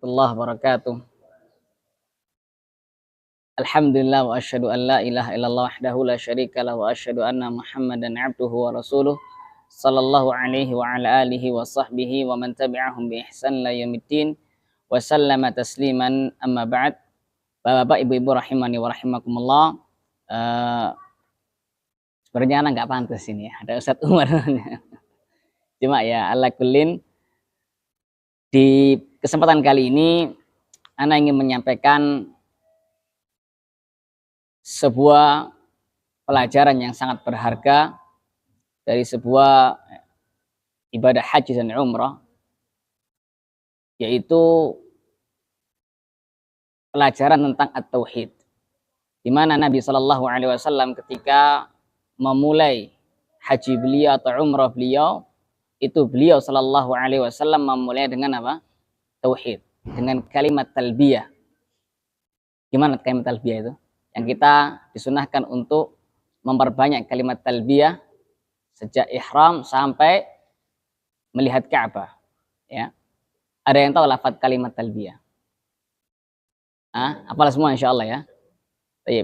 warahmatullahi wabarakatuh. Alhamdulillah wa asyhadu an la ilaha illallah wahdahu la syarikalah wa asyhadu anna Muhammadan abduhu wa rasuluh sallallahu alaihi wa ala alihi wa sahbihi wa man tabi'ahum bi ihsan la yaumiddin wa sallama tasliman amma ba'd. Bapak ibu-ibu rahimani wa rahimakumullah. Sebenarnya anak nggak pantas ini ya, ada Ustadz Umar. Cuma ya ala kullin, di kesempatan kali ini ana ingin menyampaikan sebuah pelajaran yang sangat berharga dari sebuah ibadah haji dan umrah, yaitu pelajaran tentang at-tauhid, di mana Nabi Shallallahu Alaihi Wasallam ketika memulai haji beliau atau umrah beliau, itu beliau Shallallahu Alaihi Wasallam memulai dengan apa? Tauhid, dengan kalimat talbiyah. Gimana kalimat talbiyah itu? Yang kita disunahkan untuk memperbanyak kalimat talbiyah sejak ihram sampai melihat Ka'bah. Ya, ada yang tahu lafaz kalimat talbiyah? Apalah semua insya Allah ya.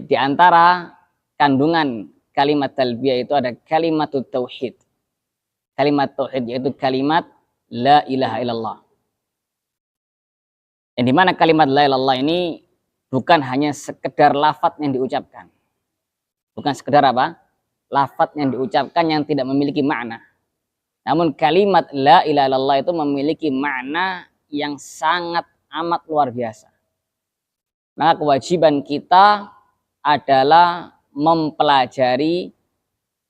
Di antara kandungan kalimat talbiyah itu ada kalimat tauhid. Kalimat tauhid yaitu kalimat la ilaha illallah. Yang dimana kalimat la ilaha illallah ini bukan hanya sekedar lafaz yang diucapkan. Bukan sekedar apa? Lafaz yang diucapkan yang tidak memiliki makna. Namun kalimat la ilaha illallah itu memiliki makna yang sangat amat luar biasa. Maka kewajiban kita adalah mempelajari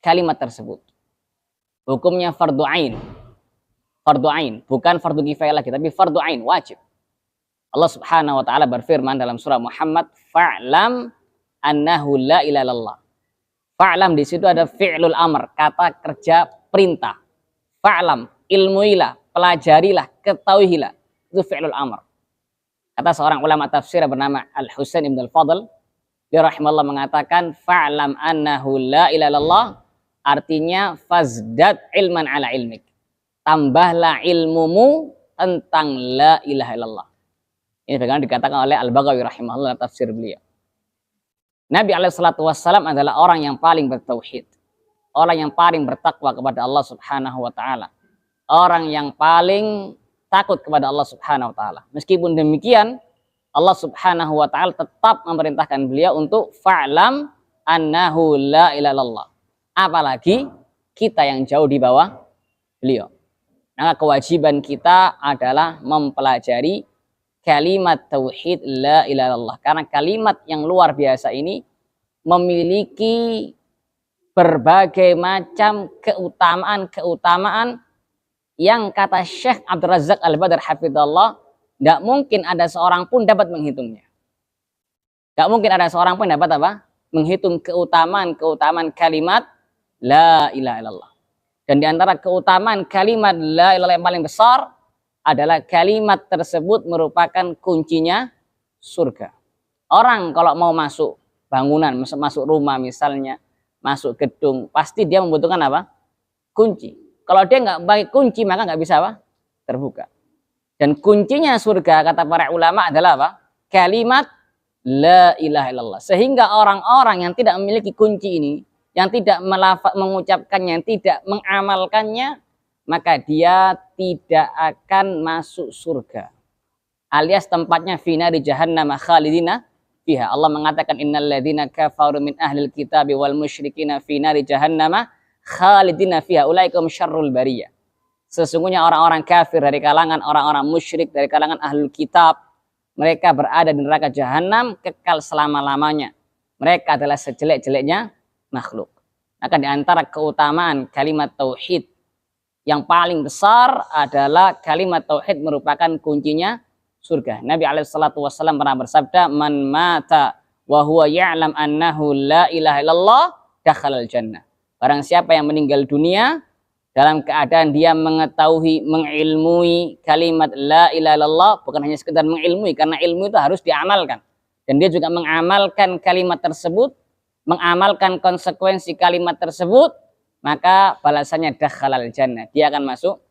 kalimat tersebut. Hukumnya fardu ain. Fardu ain, bukan fardu kifayah lagi, tapi fardu ain, wajib. Allah Subhanahu wa taala berfirman dalam surah Muhammad, fa'lam annahu la ilaha illallah. Fa'lam di situ ada fi'lul amr, kata kerja perintah. Fa'lam, ilmuilah, pelajarilah, ketahuilah. Itu fi'lul amr. Kata seorang ulama tafsir bernama Al-Husain Ibn Al-Fadl, dia rahimahullah mengatakan fa'lam annahu la ilaha illallah, artinya fazdad ilman ala ilmik. Tambahlah ilmumu tentang la ilaha illallah. Ini bagaimana dikatakan oleh Al-Baghawi rahimahullah tafsir beliau. Nabi SAW adalah orang yang paling bertauhid, orang yang paling bertakwa kepada Allah Subhanahu wa taala, orang yang paling takut kepada Allah Subhanahu wa taala. Meskipun demikian, Allah Subhanahu wa taala tetap memerintahkan beliau untuk fa'lam annahu la ilaha illallah. Apalagi kita yang jauh di bawah beliau. Maka kewajiban kita adalah mempelajari kalimat tauhid la ilaha illallah. Karena kalimat yang luar biasa ini memiliki berbagai macam keutamaan yang kata Syekh Abdul Razak Al-Badr hafizallah, tidak mungkin ada seorang pun dapat menghitungnya. Tidak mungkin ada seorang pun dapat apa? Menghitung keutamaan kalimat la ilaha illallah. Dan di antara keutamaan kalimat la ilaha illallah yang paling besar adalah kalimat tersebut merupakan kuncinya surga. Orang kalau mau masuk bangunan, masuk rumah misalnya, masuk gedung, pasti dia membutuhkan apa? Kunci. Kalau dia nggak pakai kunci, maka nggak bisa apa? Terbuka. Dan kuncinya surga, kata para ulama, adalah apa? Kalimat la ilaha illallah. Sehingga orang-orang yang tidak memiliki kunci ini, yang tidak mengucapkannya, yang tidak mengamalkannya, maka dia tidak akan masuk surga. Alias tempatnya fina di jahannam khalidina fiha. Allah mengatakan innal ladzina kafaru min ahlil kitabi wal musyrikina fina di jahannam khalidina fiha ulaikum syarrul bariyah. Sesungguhnya orang-orang kafir dari kalangan orang-orang musyrik dari kalangan ahlul kitab, mereka berada di neraka jahanam kekal selama-lamanya. Mereka adalah sejelek-jeleknya makhluk. Maka di antara keutamaan kalimat tauhid yang paling besar adalah kalimat tauhid merupakan kuncinya surga. Nabi SAW pernah bersabda, man mata wa huwa ya'lam annahu la ilaha illallah dakhalal jannah. Barang siapa yang meninggal dunia dalam keadaan dia mengetahui, mengilmui kalimat la ilaha illallah, bukan hanya sekedar mengilmui, karena ilmu itu harus diamalkan. Dan dia juga mengamalkan kalimat tersebut, mengamalkan konsekuensi kalimat tersebut, maka balasannya dakhalal jannah, dia akan masuk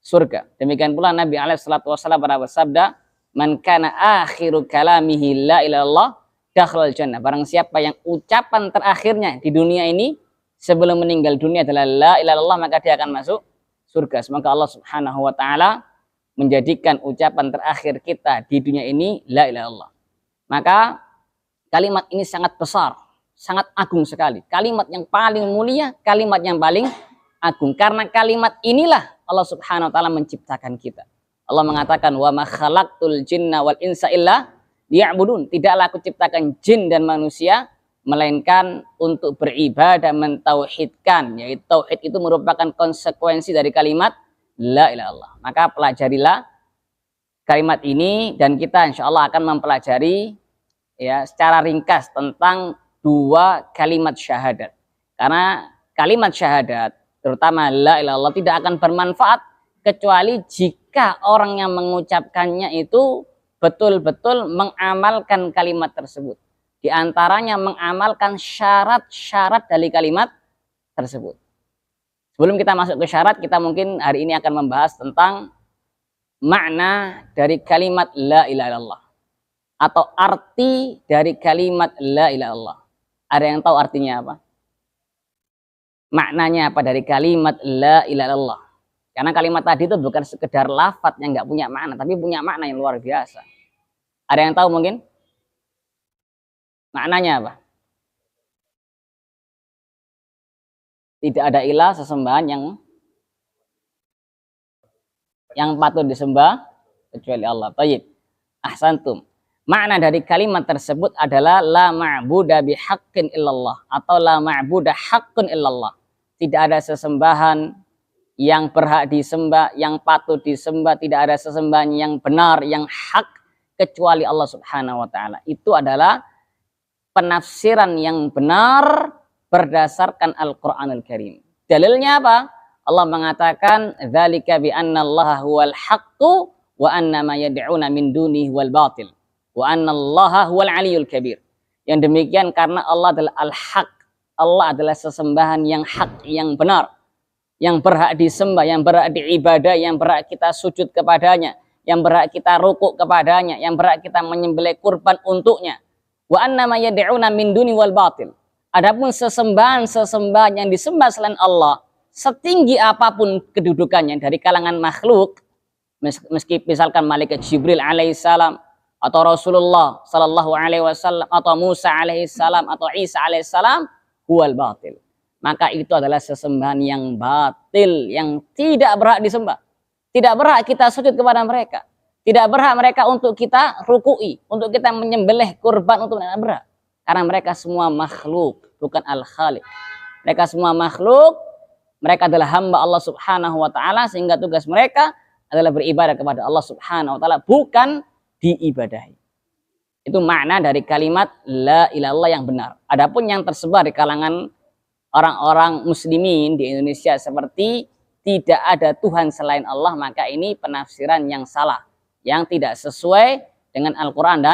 surga. Demikian pula Nabi SAW pernah bersabda, Man kana akhiru kalamihi la ilaha illallah dakhalal jannah. Barang siapa yang ucapan terakhirnya di dunia ini sebelum meninggal dunia adalah la ilaha illallah, maka dia akan masuk surga. Semoga Allah Subhanahu wa taala menjadikan ucapan terakhir kita di dunia ini la ilaha illallah. Maka kalimat ini sangat besar, sangat agung sekali. Kalimat yang paling mulia, kalimat yang paling agung. Karena kalimat inilah Allah Subhanahu wa taala menciptakan kita. Allah mengatakan wa ma khalaqtul jinna wal insa illa liya'budun. Tidaklah aku ciptakan jin dan manusia melainkan untuk beribadah, mentauhidkan. Yaitu tauhid itu merupakan konsekuensi dari kalimat la ilaha illallah. Maka pelajarilah kalimat ini dan kita insya Allah akan mempelajari ya secara ringkas tentang dua kalimat syahadat. Karena kalimat syahadat terutama la ilaha illallah tidak akan bermanfaat kecuali jika orang yang mengucapkannya itu betul-betul mengamalkan kalimat tersebut. Di antaranya mengamalkan syarat-syarat dari kalimat tersebut. Sebelum kita masuk ke syarat, kita mungkin hari ini akan membahas tentang makna dari kalimat la ilaha illallah atau arti dari kalimat la ilaha illallah. Ada yang tahu artinya apa? Maknanya apa dari kalimat la ilaha illallah? Karena kalimat tadi itu bukan sekedar lafaz yang nggak punya makna, tapi punya makna yang luar biasa. Ada yang tahu mungkin? Maknanya apa? Tidak ada ilah sesembahan yang patut disembah kecuali Allah. Baik. Ahsantum. Makna dari kalimat tersebut adalah la ma'buda bihaqqin illallah atau la ma'buda haqqun illallah. Tidak ada sesembahan yang berhak disembah, yang patut disembah, tidak ada sesembahan yang benar, yang hak kecuali Allah Subhanahu wa taala. Itu adalah penafsiran yang benar berdasarkan Al-Qur'anul Karim. Dalilnya apa? Allah mengatakan dzalika bi annallaha huwal haqqu wa anna ma yad'una min dunihi wal batil wa annallaha huwal aliyyul kabir. Yang demikian karena Allah adalah al-haq. Allah adalah sesembahan yang hak, yang benar, yang berhak disembah, yang berhak diibadah, yang berhak kita sujud kepadanya, yang berhak kita rukuk kepadanya, yang berhak kita menyembelih kurban untuknya. Wa anna ma yad'una min duni wal batil. Adapun sesembahan yang disembah selain Allah, setinggi apapun kedudukannya dari kalangan makhluk, meski misalkan malaikat Jibril alaihissalam atau Rasulullah sallallahu alaihi wasallam atau Musa alaihissalam atau Isa alaihissalam, huwal batil. Maka itu adalah sesembahan yang batil, yang tidak berhak disembah. Tidak berhak kita sujud kepada mereka. Tidak berhak mereka untuk kita rukui, untuk kita menyembelih kurban untuk mereka, berhak. Karena mereka semua makhluk, bukan al-khaliq. Mereka semua makhluk, mereka adalah hamba Allah Subhanahu wa taala, sehingga tugas mereka adalah beribadah kepada Allah Subhanahu wa taala, bukan diibadahi. Itu makna dari kalimat la ilaha illallah yang benar. Adapun yang tersebar di kalangan orang-orang muslimin di Indonesia seperti tidak ada Tuhan selain Allah, maka ini penafsiran yang salah, yang tidak sesuai dengan Al-Quran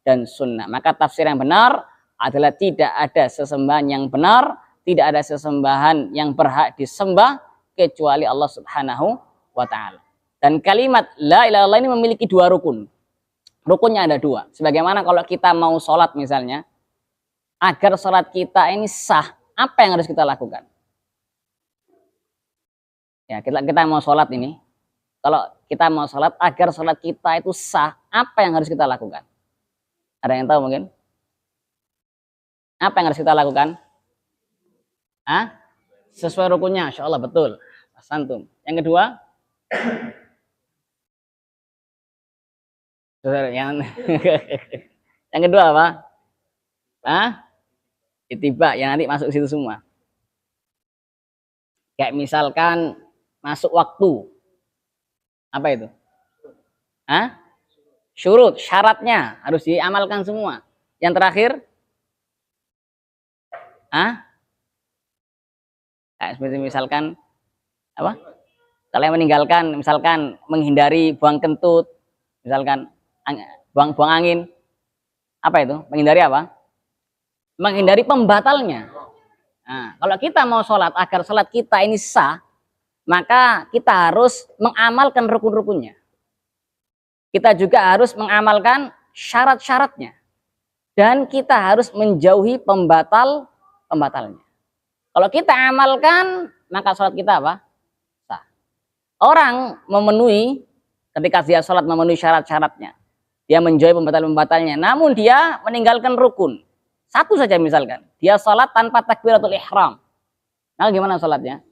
dan Sunnah. Maka tafsir yang benar adalah tidak ada sesembahan yang benar, tidak ada sesembahan yang berhak disembah kecuali Allah Subhanahu wa ta'ala. Dan kalimat la ilaha illallah ini memiliki dua rukun. Rukunnya ada dua. Sebagaimana kalau kita mau sholat misalnya, agar sholat kita ini sah, apa yang harus kita lakukan? Ya, kita mau sholat ini. Kalau kita mau sholat, agar sholat kita itu sah, apa yang harus kita lakukan? Ada yang tahu mungkin? Apa yang harus kita lakukan? Sesuai rukunnya, insya Allah betul. Santum. Yang kedua, yang kedua apa? Ittiba, yang nanti masuk situ semua. Kayak misalkan masuk waktu. Apa itu? Syurut, syaratnya harus diamalkan semua. Yang terakhir, seperti misalkan apa? Kalau yang meninggalkan, misalkan menghindari buang kentut, misalkan buang angin, apa itu? Menghindari apa? Menghindari pembatalnya. Nah, kalau kita mau sholat agar sholat kita ini sah, maka kita harus mengamalkan rukun-rukunnya. kita juga harus mengamalkan syarat-syaratnya. Dan kita harus menjauhi pembatalnya. Kalau kita amalkan, maka sholat kita apa? Sah. Orang memenuhi, ketika dia sholat memenuhi syarat-syaratnya. Dia menjauhi pembatal-pembatalnya. Namun dia meninggalkan rukun. Satu saja misalkan. Dia sholat tanpa takbiratul ihram. Nah gimana sholatnya?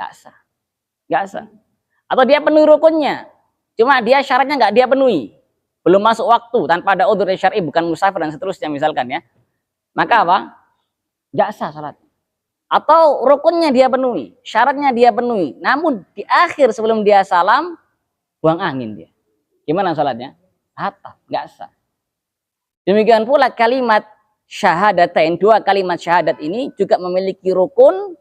Gak sah. Gak sah. Atau dia penuhi rukunnya. Cuma dia syaratnya nggak dia penuhi. Belum masuk waktu, tanpa ada udhur syar'i, bukan musafir dan seterusnya misalkan ya. Maka apa? Gak sah salat. Atau rukunnya dia penuhi, syaratnya dia penuhi, namun di akhir sebelum dia salam buang angin dia. Gimana salatnya? Batal, gak sah. Demikian pula kalimat syahadatain, dua kalimat syahadat ini juga memiliki rukun,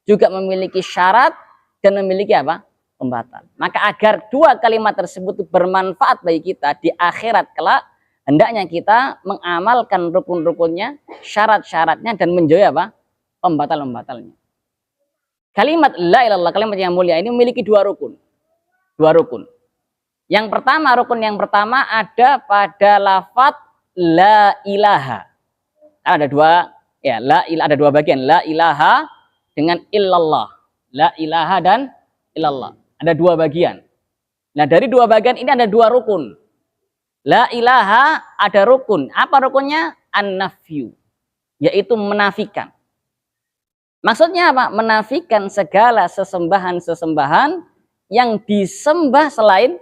juga memiliki syarat, dan memiliki apa? Pembatal. Maka agar dua kalimat tersebut bermanfaat bagi kita di akhirat kelak, hendaknya kita mengamalkan rukun-rukunnya, syarat-syaratnya, dan menjauhi apa? Pembatal-pembatalnya. Kalimat la ilaha illallah, kalimat yang mulia ini memiliki dua rukun. Dua rukun. Yang pertama, rukun yang pertama ada pada lafaz la ilaha. Ada dua, ya, ada dua bagian, la ilaha dengan illallah. La ilaha dan illallah. Ada dua bagian. Nah, dari dua bagian ini ada dua rukun. La ilaha ada rukun. Apa rukunnya? An-nafyu. Yaitu menafikan. Maksudnya apa? Menafikan segala sesembahan-sesembahan yang disembah selain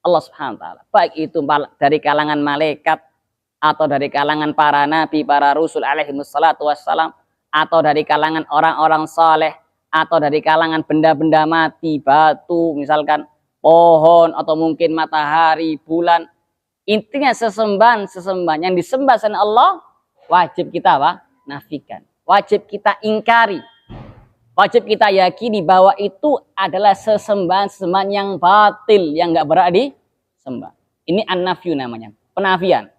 Allah Subhanahu wa taala. Baik itu dari kalangan malaikat, atau dari kalangan para nabi, para rasul alaihi wassalatu wassalam, atau dari kalangan orang-orang saleh, atau dari kalangan benda-benda mati, batu, misalkan pohon, atau mungkin matahari, bulan. Intinya sesembahan yang disembah selain Allah, wajib kita apa? Nafikan. Wajib kita ingkari. Wajib kita yakini bahwa itu adalah sesembahan yang batil, yang nggak berhak disembah. Ini an-nafyu namanya, penafian.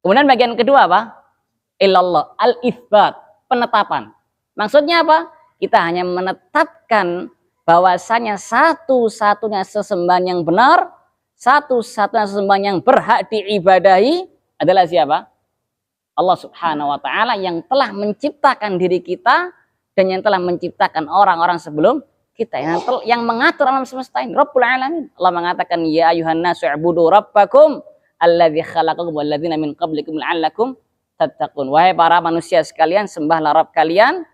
Kemudian bagian kedua apa? Illallah, al-itsbat, penetapan. Maksudnya apa? Kita hanya menetapkan bahwasanya satu-satunya sesembahan yang benar, satu-satunya sesembahan yang berhak diibadahi adalah siapa? Allah Subhanahu wa taala yang telah menciptakan diri kita dan yang telah menciptakan orang-orang sebelum kita, yang mengatur alam semesta ini, Rabbul Alamin. Allah mengatakan, ya ayuhan nasu i'budu rabbakum alladzi khalaqakum walladzina min qablikum la'allakum tattaqun. Wahai para manusia sekalian, sembahlah Rabb kalian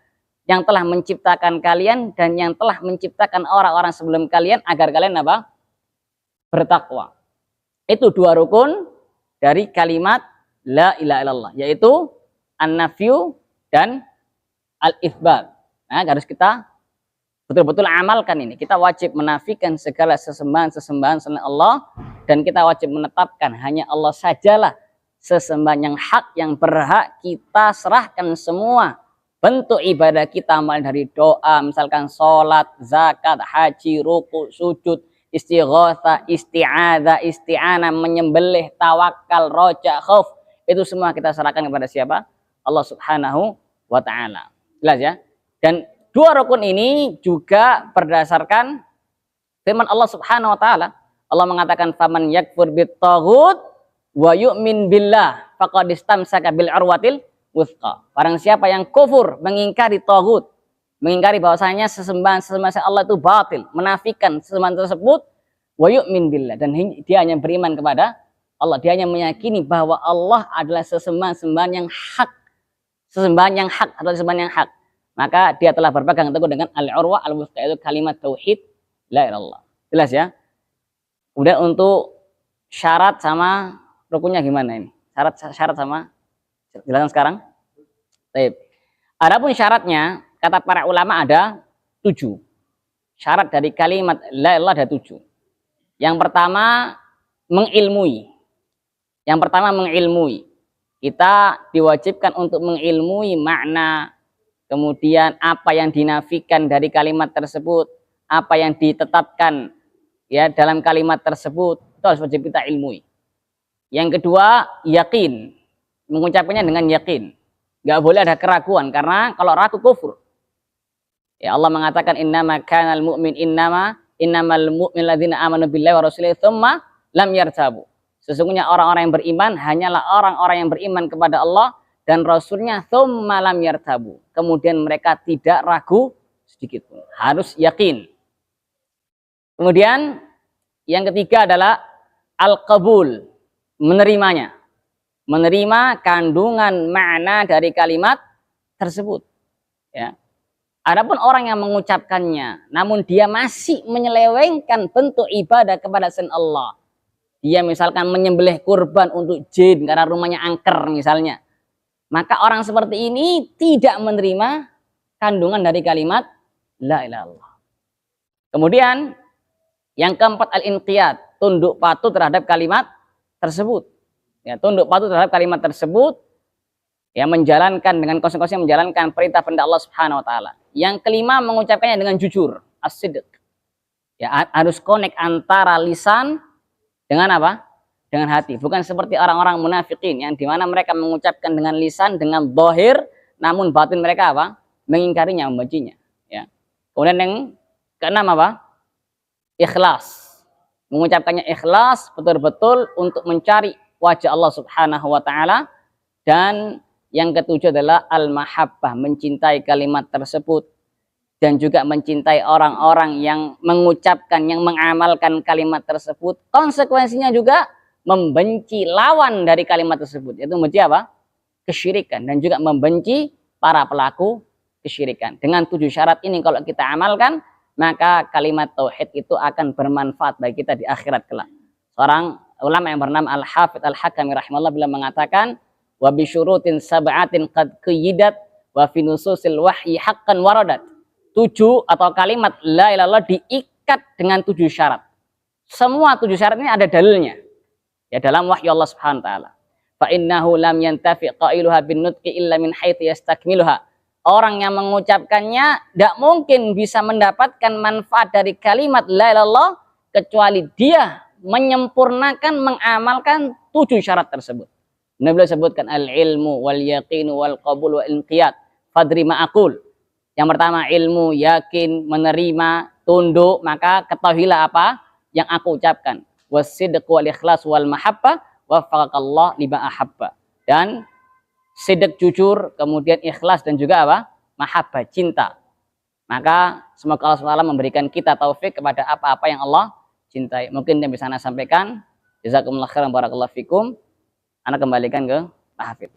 yang telah menciptakan kalian dan yang telah menciptakan orang-orang sebelum kalian agar kalian apa? Bertakwa. Itu dua rukun dari kalimat la ilaha illallah, yaitu an-nafyu dan al-itsbat. Nah, harus kita betul-betul amalkan ini. Kita wajib menafikan segala sesembahan-sesembahan selain Allah, dan kita wajib menetapkan hanya Allah sajalah sesembahan yang hak, yang berhak kita serahkan semua bentuk ibadah kita, mulai dari doa, misalkan sholat, zakat, haji, ruku, sujud, istighatsah, isti'adzah, isti'anah, menyembelih, tawakal, roja, khauf. Itu semua kita serahkan kepada siapa? Allah Subhanahu wa ta'ala. Jelas ya? Dan dua rukun ini juga berdasarkan firman Allah Subhanahu wa ta'ala. Allah mengatakan, faman yakfur bit-taghut wa yu'min billah faqad istamsaka bil urwatil wuthqa. Barang siapa yang kufur, mengingkari taghut, mengingkari bahwasanya sesembahan Allah itu batil, menafikan sesembahan tersebut, wa yu'min billah, dan dia hanya beriman kepada Allah, dia hanya meyakini bahwa Allah adalah sesembahan yang hak, sesembahan yang hak atau sesembahan yang hak, maka dia telah berpegang teguh dengan al-urwa al-wuthqa, itu kalimat tauhid la ilaha illallah. Jelas ya? Udah, untuk syarat sama rukunnya gimana ini? Syarat sama jelasan sekarang. Baik. Adapun syaratnya, kata para ulama ada 7. Syarat dari kalimat la ilaha illallah ada 7. Yang pertama mengilmui. Yang pertama mengilmui. Kita diwajibkan untuk mengilmui makna, kemudian apa yang dinafikan dari kalimat tersebut, apa yang ditetapkan ya dalam kalimat tersebut, itu harus wajib kita ilmui. Yang kedua, yakin. Mengucapkannya dengan yakin. Nggak boleh ada keraguan, karena kalau ragu kufur. Ya, Allah mengatakan innama kanal mu'min innamal mu'min ladzina amanu billahi wa rasulihi tsumma lam yartabu. Sesungguhnya orang-orang yang beriman hanyalah orang-orang yang beriman kepada Allah dan Rasulnya, tsumma lam yartabu. Kemudian mereka tidak ragu sedikit pun. Harus yakin. Kemudian yang ketiga adalah al-qabul, menerimanya. Menerima kandungan makna dari kalimat tersebut. Ya. Adapun orang yang mengucapkannya, namun dia masih menyelewengkan bentuk ibadah kepada selain Allah. Dia misalkan menyembelih kurban untuk jin karena rumahnya angker misalnya. Maka orang seperti ini tidak menerima kandungan dari kalimat la ilaha illallah. Kemudian yang keempat al-inqiyad, tunduk patuh terhadap kalimat tersebut. Ya, tunduk patuh terhadap kalimat tersebut, ya, menjalankan dengan konsekuensi menjalankan perintah-perintah Allah Subhanahu wa taala. Yang kelima, mengucapkannya dengan jujur, as-sidq. Ya, harus connect antara lisan dengan apa? Dengan hati. Bukan seperti orang-orang munafikin yang dimana mereka mengucapkan dengan lisan, dengan zahir, namun batin mereka apa? Mengingkarinya, membencinya. Ya. Kemudian yang keenam apa? Ikhlas. Mengucapkannya ikhlas betul-betul untuk mencari wajah Allah Subhanahu wa taala. Dan yang ketujuh adalah al-mahabbah, mencintai kalimat tersebut dan juga mencintai orang-orang yang mengucapkan, yang mengamalkan kalimat tersebut. Konsekuensinya juga membenci lawan dari kalimat tersebut, yaitu membenci apa? Kesyirikan, dan juga membenci para pelaku kesyirikan. Dengan 7 syarat ini kalau kita amalkan, maka kalimat tauhid itu akan bermanfaat bagi kita di akhirat kelak. Seorang ulama yang bernama Al-Hafidz Al-Hakami rahimahullah bila mengatakan, wa bi syurutin sab'atin qad qiyidat wa fi nususil wahyi haqqan waradat. 7 atau kalimat la ilaha illallah diikat dengan 7 syarat. Semua 7 syarat ini ada dalilnya. Ya, dalam wahyu Allah Subhanahu wa taala. Fa innahu lam yantafi qailuha bin nutqi illa min haitsu yastakmiluha. Orang yang mengucapkannya tidak mungkin bisa mendapatkan manfaat dari kalimat la ilaha illallah kecuali dia menyempurnakan, mengamalkan 7 syarat tersebut. Nabi sebutkan al-ilmu wal yaqinu wal qabul wal inqiyad. Fadri ma'akul. Yang pertama ilmu, yakin, menerima, tunduk, maka ketahuilah apa yang aku ucapkan. Wasidq wal ikhlas wal mahabbah waffaqakallah lima ahabba. Dan sidq, jujur, kemudian ikhlas dan juga apa? Mahabbah, cinta. Maka semoga Allah SWT memberikan kita taufik kepada apa-apa yang Allah cintai. Mungkin yang bisa Anda sampaikan. Jazakumullah khairan barakallahu fikum. Anda kembalikan ke Pak Hafidz.